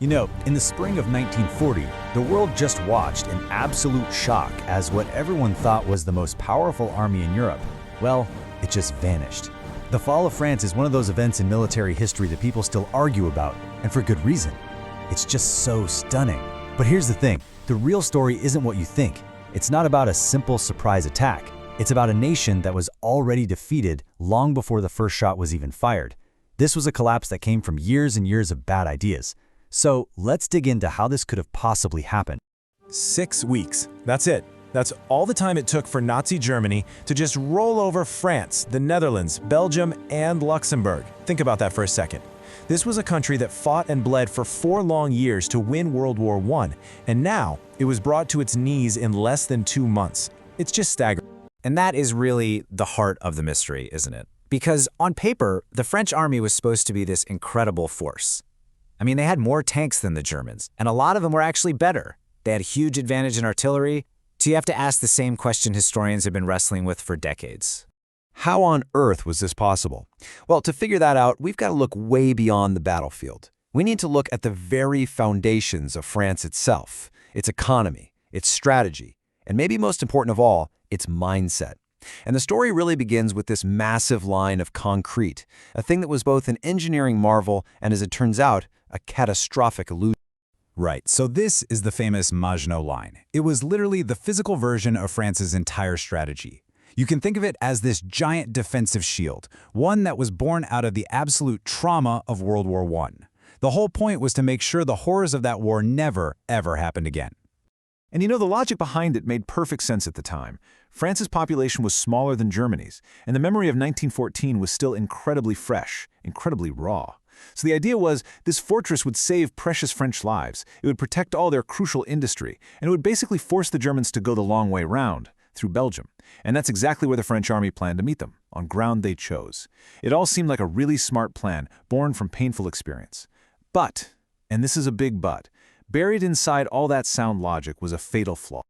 You know, in the spring of 1940, the world just watched in absolute shock as what everyone thought was the most powerful army in Europe, well, it just vanished. The fall of France is one of those events in military history that people still argue about, and for good reason. It's just so stunning. But here's the thing, the real story isn't what you think. It's not about a simple surprise attack. It's about a nation that was already defeated long before the first shot was even fired. This was a collapse that came from years and years of bad ideas. So let's dig into how this could have possibly happened. 6 weeks. That's it. That's all the time it took for Nazi Germany to just roll over France, the Netherlands, Belgium, and Luxembourg. Think about that for a second. This was a country that fought and bled for 4 long years to win World War I, and now it was brought to its knees in less than 2 months. It's just staggering. And that is really the heart of the mystery, isn't it? Because on paper, the French army was supposed to be this incredible force. I mean, they had more tanks than the Germans, and a lot of them were actually better. They had a huge advantage in artillery, so you have to ask the same question historians have been wrestling with for decades. How on earth was this possible? Well, to figure that out, we've got to look way beyond the battlefield. We need to look at the very foundations of France itself, its economy, its strategy, and maybe most important of all, its mindset. And the story really begins with this massive line of concrete, a thing that was both an engineering marvel and, as it turns out, a catastrophic illusion. Right, so this is the famous Maginot Line. It was literally the physical version of France's entire strategy. You can think of it as this giant defensive shield, one that was born out of the absolute trauma of World War I. The whole point was to make sure the horrors of that war never, ever happened again. And you know, the logic behind it made perfect sense at the time. France's population was smaller than Germany's, and the memory of 1914 was still incredibly fresh, incredibly raw. So the idea was this fortress would save precious French lives, it would protect all their crucial industry, and it would basically force the Germans to go the long way round, through Belgium. And that's exactly where the French army planned to meet them, on ground they chose. It all seemed like a really smart plan, born from painful experience. But, and this is a big but, buried inside all that sound logic was a fatal flaw.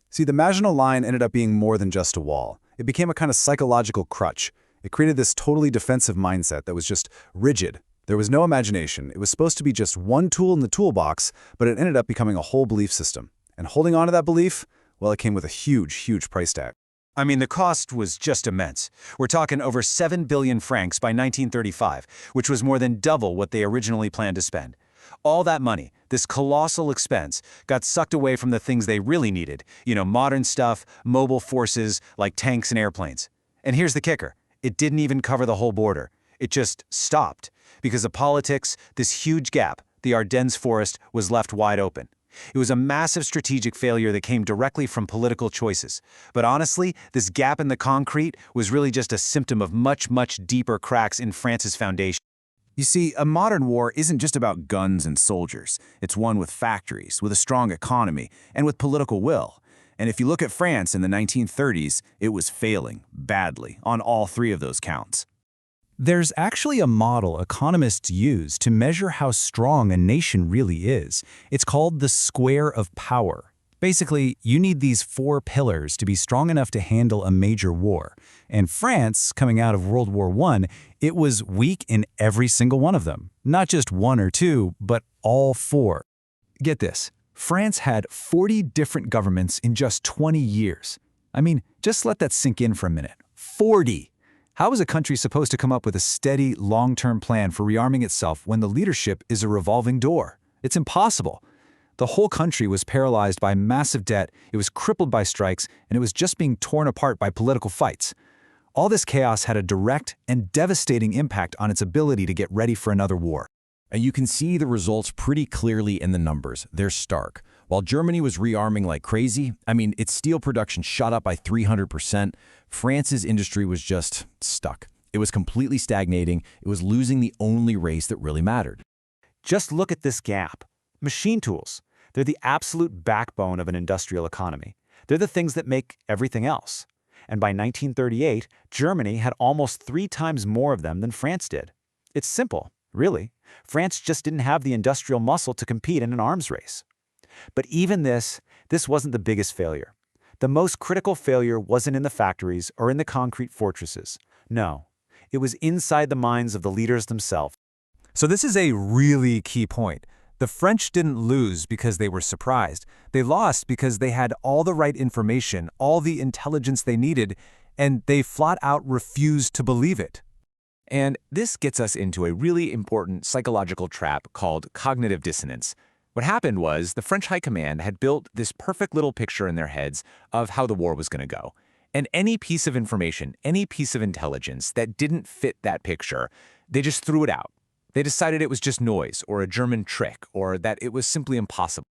See, the Maginot Line ended up being more than just a wall. It became a kind of psychological crutch. It created this totally defensive mindset that was just rigid. There was no imagination. It was supposed to be just one tool in the toolbox, but it ended up becoming a whole belief system. And holding on to that belief, well, it came with a huge, huge price tag. I mean, the cost was just immense. We're talking over 7 billion francs by 1935, which was more than double what they originally planned to spend. All that money, this colossal expense, got sucked away from the things they really needed. You know, modern stuff, mobile forces like tanks and airplanes. And here's the kicker. It didn't even cover the whole border. It just stopped. Because of politics, this huge gap, the Ardennes forest, was left wide open. It was a massive strategic failure that came directly from political choices. But honestly, this gap in the concrete was really just a symptom of much, much deeper cracks in France's foundation. You see, a modern war isn't just about guns and soldiers. It's one with factories, with a strong economy, and with political will. And if you look at France in the 1930s, it was failing badly on all 3 of those counts. There's actually a model economists use to measure how strong a nation really is. It's called the square of power. Basically, you need these 4 pillars to be strong enough to handle a major war. And France, coming out of World War I, it was weak in every single one of them. Not just 1 or 2, but all 4. Get this, France had 40 different governments in just 20 years. I mean, just let that sink in for a minute. 40! How is a country supposed to come up with a steady, long-term plan for rearming itself when the leadership is a revolving door? It's impossible. The whole country was paralyzed by massive debt, it was crippled by strikes, and it was just being torn apart by political fights. All this chaos had a direct and devastating impact on its ability to get ready for another war. And you can see the results pretty clearly in the numbers. They're stark. While Germany was rearming like crazy, I mean, its steel production shot up by 300%, France's industry was just stuck. It was completely stagnating. It was losing the only race that really mattered. Just look at this gap. Machine tools. They're the absolute backbone of an industrial economy. They're the things that make everything else. And by 1938, Germany had almost 3 times more of them than France did. It's simple, really. France just didn't have the industrial muscle to compete in an arms race. But even this wasn't the biggest failure. The most critical failure wasn't in the factories or in the concrete fortresses. No, it was inside the minds of the leaders themselves. So this is a really key point. The The French didn't lose because they were surprised. They lost because they had all the right information, all the intelligence they needed, and they flat out refused to believe it. And this gets us into a really important psychological trap called cognitive dissonance. What happened was the French High Command had built this perfect little picture in their heads of how the war was going to go. And any piece of information, any piece of intelligence that didn't fit that picture, they just threw it out. They decided it was just noise or a German trick or that it was simply impossible.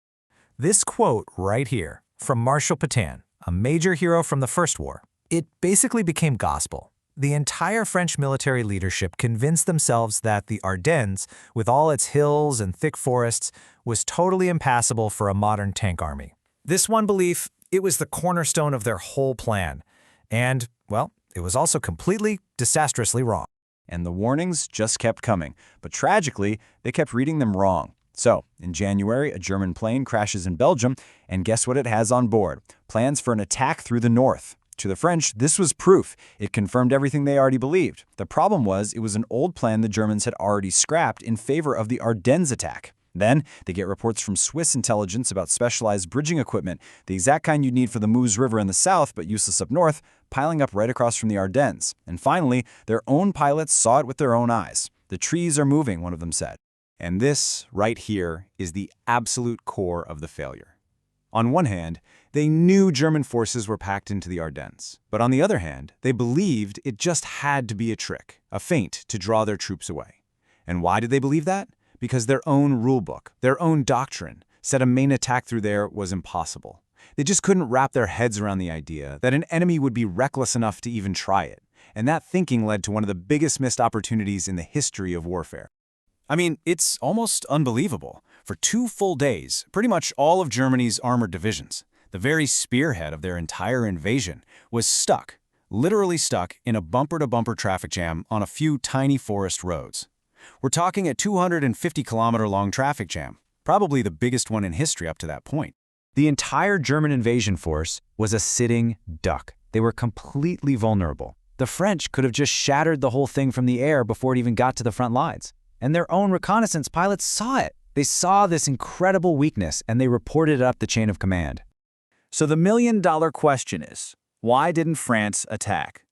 This quote right here from Marshal Pétain, a major hero from the First War, it basically became gospel. The entire French military leadership convinced themselves that the Ardennes, with all its hills and thick forests, was totally impassable for a modern tank army. This one belief, it was the cornerstone of their whole plan. And, well, it was also completely, disastrously wrong. And the warnings just kept coming, but tragically, they kept reading them wrong. So, in January, a German plane crashes in Belgium, and guess what it has on board? Plans for an attack through the north. To the French, this was proof. It confirmed everything they already believed. The problem was, it was an old plan the Germans had already scrapped in favor of the Ardennes attack. Then, they get reports from Swiss intelligence about specialized bridging equipment, the exact kind you'd need for the Meuse River in the south but useless up north, piling up right across from the Ardennes. And finally, their own pilots saw it with their own eyes. The trees are moving, one of them said. And this, right here, is the absolute core of the failure. On one hand, they knew German forces were packed into the Ardennes. But on the other hand, they believed it just had to be a trick, a feint to draw their troops away. And why did they believe that? Because their own rulebook, their own doctrine, said a main attack through there was impossible. They just couldn't wrap their heads around the idea that an enemy would be reckless enough to even try it. And that thinking led to one of the biggest missed opportunities in the history of warfare. I mean, it's almost unbelievable. For 2 full days, pretty much all of Germany's armored divisions, the very spearhead of their entire invasion, was stuck, literally stuck, in a bumper-to-bumper traffic jam on a few tiny forest roads. We're talking a 250-kilometer-long traffic jam, probably the biggest one in history up to that point. The entire German invasion force was a sitting duck. They were completely vulnerable. The French could have just shattered the whole thing from the air before it even got to the front lines. And their own reconnaissance pilots saw it. They saw this incredible weakness, and they reported it up the chain of command. So the million-dollar question is, why didn't France attack?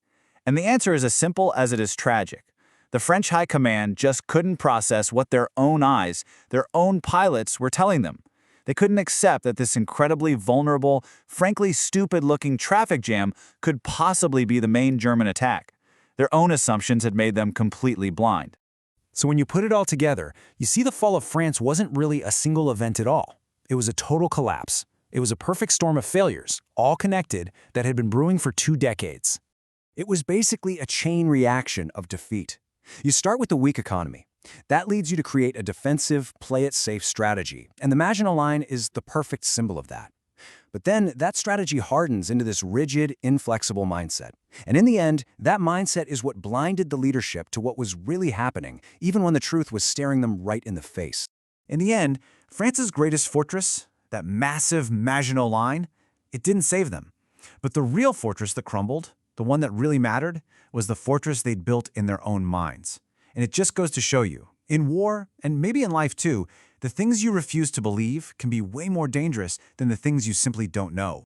And the answer is as simple as it is tragic. The French High Command just couldn't process what their own eyes, their own pilots were telling them. They couldn't accept that this incredibly vulnerable, frankly stupid-looking traffic jam could possibly be the main German attack. Their own assumptions had made them completely blind. So when you put it all together, you see the fall of France wasn't really a single event at all. It was a total collapse. It was a perfect storm of failures, all connected, that had been brewing for 2 decades. It was basically a chain reaction of defeat. You start with the weak economy. That leads you to create a defensive, play-it-safe strategy, and the Maginot Line is the perfect symbol of that. But then that strategy hardens into this rigid, inflexible mindset. And in the end, that mindset is what blinded the leadership to what was really happening, even when the truth was staring them right in the face. In the end, France's greatest fortress, that massive Maginot Line, it didn't save them. But the real fortress that crumbled, the one that really mattered, was the fortress they'd built in their own minds. And it just goes to show you, in war, and maybe in life too, the things you refuse to believe can be way more dangerous than the things you simply don't know.